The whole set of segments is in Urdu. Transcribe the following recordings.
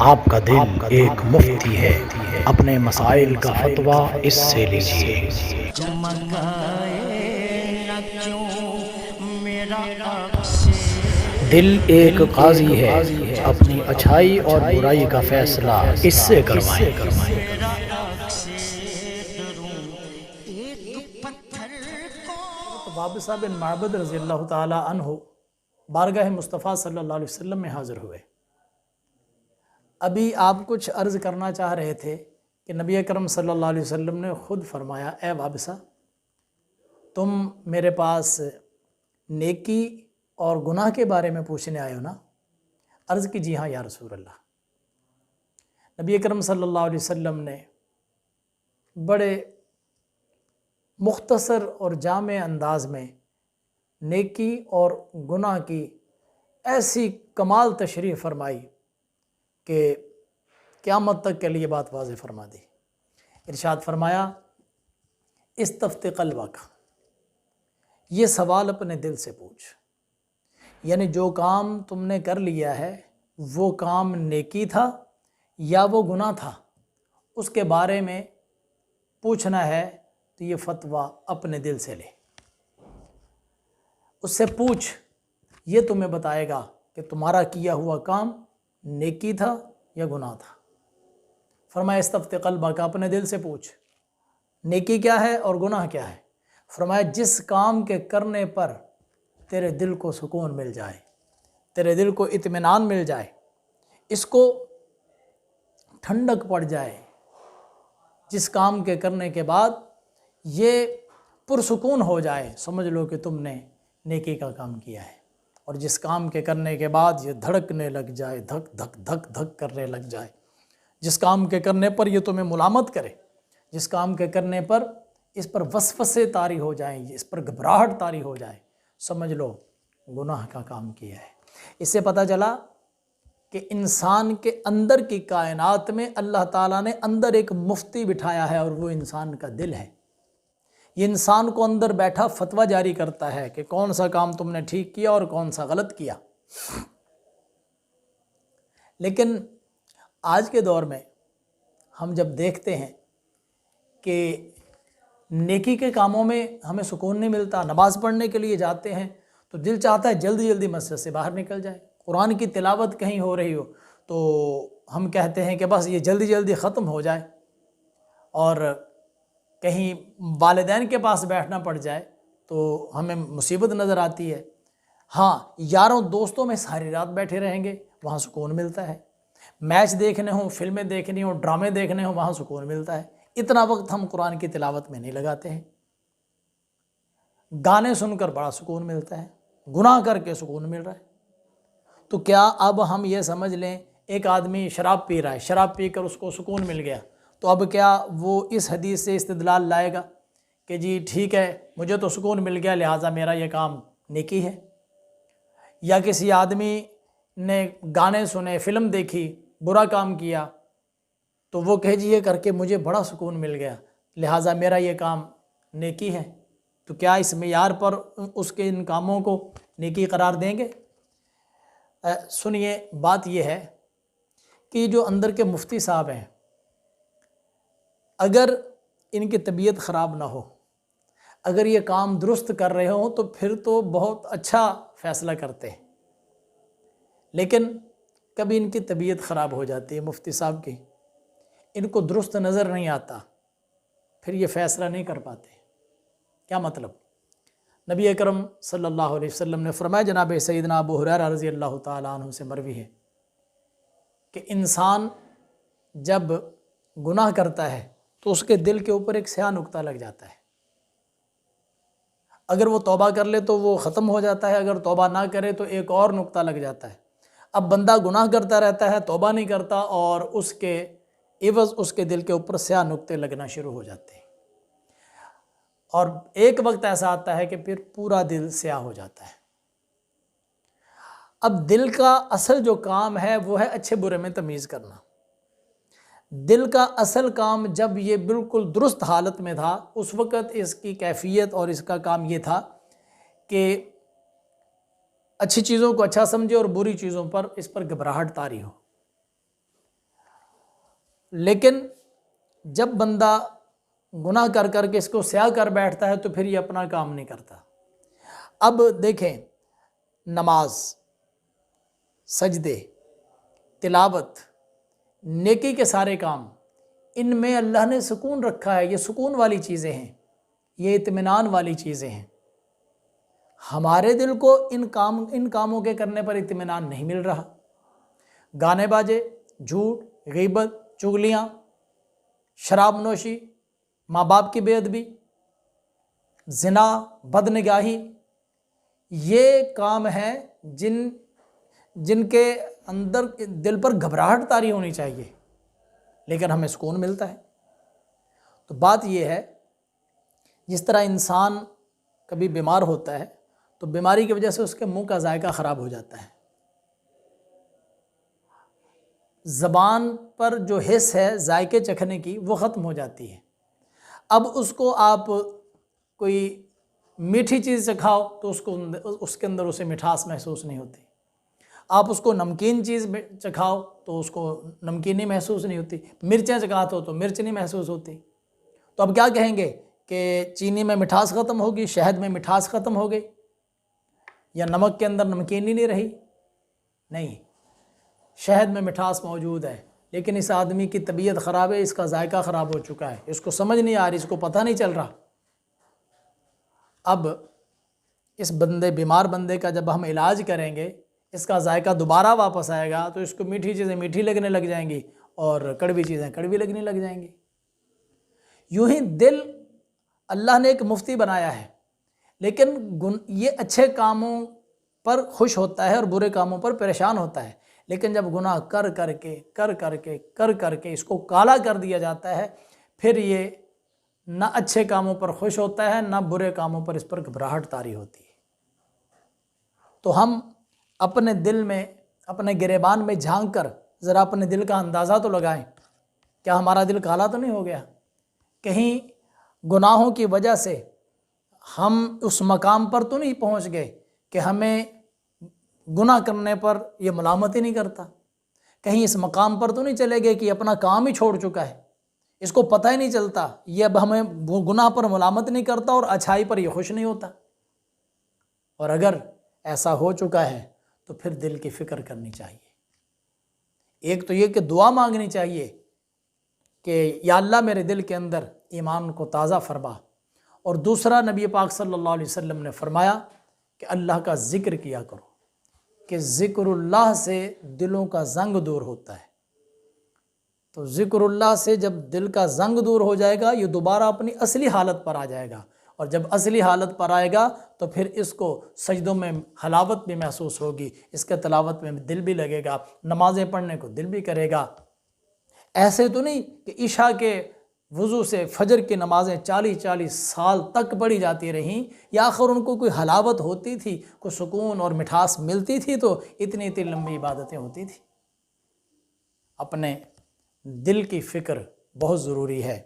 آپ کا دل ایک مفتی ہے، اپنے مسائل کا فتویٰ اس سے لیجیے۔ دل ایک قاضی ہے، اپنی اچھائی اور برائی کا فیصلہ اس سے کروائیں۔ وابصہ بن معبد رضی اللہ تعالی عنہ بارگاہ مصطفیٰ صلی اللہ علیہ وسلم میں حاضر ہوئے۔ ابھی آپ کچھ عرض کرنا چاہ رہے تھے کہ نبی اکرم صلی اللہ علیہ وسلم نے خود فرمایا، اے وابصہ تم میرے پاس نیکی اور گناہ کے بارے میں پوچھنے آئے ہو نا؟ عرض کی جی ہاں یا رسول اللہ۔ نبی اکرم صلی اللہ علیہ وسلم نے بڑے مختصر اور جامع انداز میں نیکی اور گناہ کی ایسی کمال تشریح فرمائی کہ قیامت تک کے لیے بات واضح فرما دی۔ ارشاد فرمایا، استفت قلبک، یہ سوال اپنے دل سے پوچھ، یعنی جو کام تم نے کر لیا ہے وہ کام نیکی تھا یا وہ گناہ تھا، اس کے بارے میں پوچھنا ہے تو یہ فتویٰ اپنے دل سے لے، اس سے پوچھ، یہ تمہیں بتائے گا کہ تمہارا کیا ہوا کام نیکی تھا یا گناہ تھا۔ فرمایا استفت قلبک، اپنے دل سے پوچھ نیکی کیا ہے اور گناہ کیا ہے۔ فرمایا جس کام کے کرنے پر تیرے دل کو سکون مل جائے، تیرے دل کو اطمینان مل جائے، اس کو ٹھنڈک پڑ جائے، جس کام کے کرنے کے بعد یہ پرسکون ہو جائے، سمجھ لو کہ تم نے نیکی کا کام کیا ہے۔ اور جس کام کے کرنے کے بعد یہ دھڑکنے لگ جائے، دھک دھک دھک دھک کرنے لگ جائے، جس کام کے کرنے پر یہ تمہیں ملامت کرے، جس کام کے کرنے پر اس پر وسوسے طاری ہو جائیں، اس پر گھبراہٹ طاری ہو جائے، سمجھ لو گناہ کا کام کیا ہے۔ اس سے پتہ چلا کہ انسان کے اندر کی کائنات میں اللہ تعالیٰ نے اندر ایک مفتی بٹھایا ہے، اور وہ انسان کا دل ہے۔ یہ انسان کو اندر بیٹھا فتویٰ جاری کرتا ہے کہ کون سا کام تم نے ٹھیک کیا اور کون سا غلط کیا۔ لیکن آج کے دور میں ہم جب دیکھتے ہیں کہ نیکی کے کاموں میں ہمیں سکون نہیں ملتا، نماز پڑھنے کے لیے جاتے ہیں تو دل چاہتا ہے جلدی جلدی مسجد سے باہر نکل جائے، قرآن کی تلاوت کہیں ہو رہی ہو تو ہم کہتے ہیں کہ بس یہ جلدی جلدی ختم ہو جائے، اور کہیں والدین کے پاس بیٹھنا پڑ جائے تو ہمیں مصیبت نظر آتی ہے۔ ہاں، یاروں دوستوں میں ساری رات بیٹھے رہیں گے، وہاں سکون ملتا ہے۔ میچ دیکھنے ہوں، فلمیں دیکھنی ہوں، ڈرامے دیکھنے ہوں، وہاں سکون ملتا ہے۔ اتنا وقت ہم قرآن کی تلاوت میں نہیں لگاتے ہیں۔ گانے سن کر بڑا سکون ملتا ہے، گناہ کر کے سکون مل رہا ہے۔ تو کیا اب ہم یہ سمجھ لیں ایک آدمی شراب پی رہا ہے، شراب پی کر اس کو سکون مل گیا، تو اب کیا وہ اس حدیث سے استدلال لائے گا کہ جی ٹھیک ہے مجھے تو سکون مل گیا لہٰذا میرا یہ کام نیکی ہے؟ یا کسی آدمی نے گانے سنے، فلم دیکھی، برا کام کیا تو وہ کہے جی یہ کر کے مجھے بڑا سکون مل گیا لہٰذا میرا یہ کام نیکی ہے؟ تو کیا اس معیار پر اس کے ان کاموں کو نیکی قرار دیں گے؟ سنیے، بات یہ ہے کہ جو اندر کے مفتی صاحب ہیں، اگر ان کی طبیعت خراب نہ ہو، اگر یہ کام درست کر رہے ہوں تو پھر تو بہت اچھا فیصلہ کرتے ہیں، لیکن کبھی ان کی طبیعت خراب ہو جاتی ہے مفتی صاحب کی، ان کو درست نظر نہیں آتا، پھر یہ فیصلہ نہیں کر پاتے۔ کیا مطلب؟ نبی اکرم صلی اللہ علیہ وسلم نے فرمایا، جناب سیدنا ابو ہریرہ رضی اللہ تعالیٰ عنہ سے مروی ہے کہ انسان جب گناہ کرتا ہے تو اس کے دل کے اوپر ایک سیاہ نقطہ لگ جاتا ہے۔ اگر وہ توبہ کر لے تو وہ ختم ہو جاتا ہے، اگر توبہ نہ کرے تو ایک اور نقطہ لگ جاتا ہے۔ اب بندہ گناہ کرتا رہتا ہے، توبہ نہیں کرتا، اور اس کے عوض اس کے دل کے اوپر سیاہ نقطے لگنا شروع ہو جاتے ہیں، اور ایک وقت ایسا آتا ہے کہ پھر پورا دل سیاہ ہو جاتا ہے۔ اب دل کا اصل جو کام ہے وہ ہے اچھے برے میں تمیز کرنا۔ دل کا اصل کام جب یہ بالکل درست حالت میں تھا، اس وقت اس کی کیفیت اور اس کا کام یہ تھا کہ اچھی چیزوں کو اچھا سمجھے اور بری چیزوں پر اس پر گھبراہٹ طاری ہو۔ لیکن جب بندہ گناہ کر کر کے اس کو سیاہ کر بیٹھتا ہے تو پھر یہ اپنا کام نہیں کرتا۔ اب دیکھیں، نماز، سجدے، تلاوت، نیکی کے سارے کام، ان میں اللہ نے سکون رکھا ہے، یہ سکون والی چیزیں ہیں، یہ اطمینان والی چیزیں ہیں۔ ہمارے دل کو ان کاموں کے کرنے پر اطمینان نہیں مل رہا۔ گانے باجے، جھوٹ، غیبت، چغلیاں، شراب نوشی، ماں باپ کی بے ادبی، زنا، بدنگاہی، یہ کام ہیں جن کے اندر دل پر گھبراہٹ طاری ہونی چاہیے، لیکن ہمیں سکون ملتا ہے۔ تو بات یہ ہے، جس طرح انسان کبھی بیمار ہوتا ہے تو بیماری کی وجہ سے اس کے منہ کا ذائقہ خراب ہو جاتا ہے، زبان پر جو حس ہے ذائقے چکھنے کی وہ ختم ہو جاتی ہے۔ اب اس کو آپ کوئی میٹھی چیز چکھاؤ تو اس کے اندر اسے مٹھاس محسوس نہیں ہوتی، آپ اس کو نمکین چیز چکھاؤ تو اس کو نمکینی محسوس نہیں ہوتی، مرچیں چکھاتے ہو تو مرچ نہیں محسوس ہوتی۔ تو اب کیا کہیں گے کہ چینی میں مٹھاس ختم ہوگی، شہد میں مٹھاس ختم ہو گئی، یا نمک کے اندر نمکینی نہیں رہی؟ نہیں، شہد میں مٹھاس موجود ہے، لیکن اس آدمی کی طبیعت خراب ہے، اس کا ذائقہ خراب ہو چکا ہے، اس کو سمجھ نہیں آ رہی، اس کو پتہ نہیں چل رہا۔ اب اس بیمار بندے کا جب ہم علاج کریں گے، اس کا ذائقہ دوبارہ واپس آئے گا تو اس کو میٹھی چیزیں میٹھی لگنے لگ جائیں گی اور کڑوی چیزیں کڑوی لگنے لگ جائیں گی۔ یوں ہی دل اللہ نے ایک مفتی بنایا ہے، لیکن یہ اچھے کاموں پر خوش ہوتا ہے اور برے کاموں پر پریشان ہوتا ہے، لیکن جب گناہ کر کر کے اس کو کالا کر دیا جاتا ہے، پھر یہ نہ اچھے کاموں پر خوش ہوتا ہے، نہ برے کاموں پر اس پر گھبراہٹ طاری ہوتی ہے۔ تو ہم اپنے دل میں، اپنے گریبان میں جھانک کر ذرا اپنے دل کا اندازہ تو لگائیں، کیا ہمارا دل کالا تو نہیں ہو گیا؟ کہیں گناہوں کی وجہ سے ہم اس مقام پر تو نہیں پہنچ گئے کہ ہمیں گناہ کرنے پر یہ ملامت ہی نہیں کرتا؟ کہیں اس مقام پر تو نہیں چلے گئے کہ اپنا کام ہی چھوڑ چکا ہے، اس کو پتہ ہی نہیں چلتا، یہ اب ہمیں گناہ پر ملامت نہیں کرتا اور اچھائی پر یہ خوش نہیں ہوتا؟ اور اگر ایسا ہو چکا ہے تو پھر دل کی فکر کرنی چاہیے۔ ایک تو یہ کہ دعا مانگنی چاہیے کہ یا اللہ میرے دل کے اندر ایمان کو تازہ فرما، اور دوسرا نبی پاک صلی اللہ علیہ وسلم نے فرمایا کہ اللہ کا ذکر کیا کرو، کہ ذکر اللہ سے دلوں کا زنگ دور ہوتا ہے۔ تو ذکر اللہ سے جب دل کا زنگ دور ہو جائے گا، یہ دوبارہ اپنی اصلی حالت پر آ جائے گا، اور جب اصلی حالت پر آئے گا تو پھر اس کو سجدوں میں حلاوت بھی محسوس ہوگی، اس کے تلاوت میں دل بھی لگے گا، نمازیں پڑھنے کو دل بھی کرے گا۔ ایسے تو نہیں کہ عشاء کے وضو سے فجر کی نمازیں 40 سال تک پڑھی جاتی رہیں، یا آخر ان کو کوئی حلاوت ہوتی تھی، کوئی سکون اور مٹھاس ملتی تھی تو اتنی لمبی عبادتیں ہوتی تھی۔ اپنے دل کی فکر بہت ضروری ہے،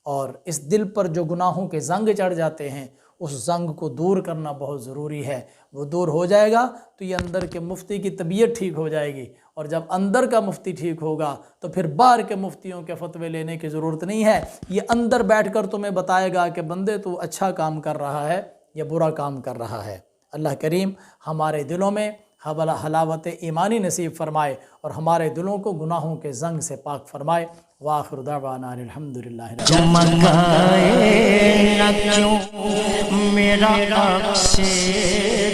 اور اس دل پر جو گناہوں کے زنگ چڑھ جاتے ہیں اس زنگ کو دور کرنا بہت ضروری ہے۔ وہ دور ہو جائے گا تو یہ اندر کے مفتی کی طبیعت ٹھیک ہو جائے گی، اور جب اندر کا مفتی ٹھیک ہوگا تو پھر باہر کے مفتیوں کے فتوے لینے کی ضرورت نہیں ہے۔ یہ اندر بیٹھ کر تمہیں بتائے گا کہ بندے تو اچھا کام کر رہا ہے یا برا کام کر رہا ہے۔ اللہ کریم ہمارے دلوں میں حلاوت ایمانی نصیب فرمائے، اور ہمارے دلوں کو گناہوں کے زنگ سے پاک فرمائے۔ وآخر دعوانا الحمدللہ رب العالمین۔ جگمگائے نہ کیوں میرا عکس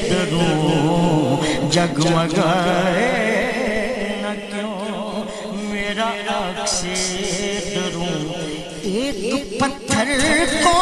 دروں، جگمگائے نہ کیوں میرا عکس دروں، ایک پتھر کو